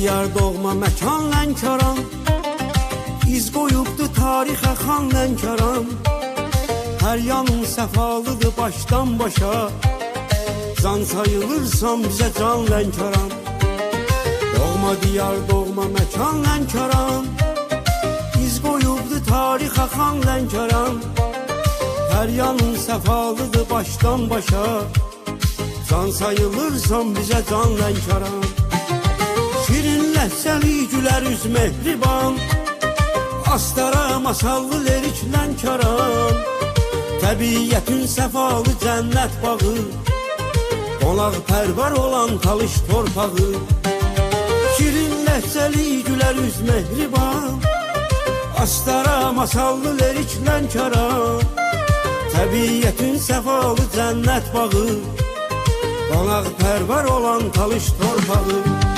diyar doğma məkan Lənkəran, İz qoyubdu tarixə xan Lənkəran. Hər yanın səfalıdır başdan başa, can sayılırsan bizə can Lənkəran. Doğma diyar doğma məkan Lənkəran, İz qoyubdu tarixə xan Lənkəran. Hər yanın səfalıdır başdan başa, can sayılırsan bizə can Lənkəran. Şirin ləhsəli gülər üz mehriban, Astara masallı lirik Lənkəran. Təbiyyətin səfalı cənnət bağı, qonaq pərvar olan talış torpağı. Şirin ləhsəli gülər üz mehriban, Astara masallı lirik Lənkəran. Təbiyyətin səfalı cənnət bağı, qonaq pərvar olan talış torpağı.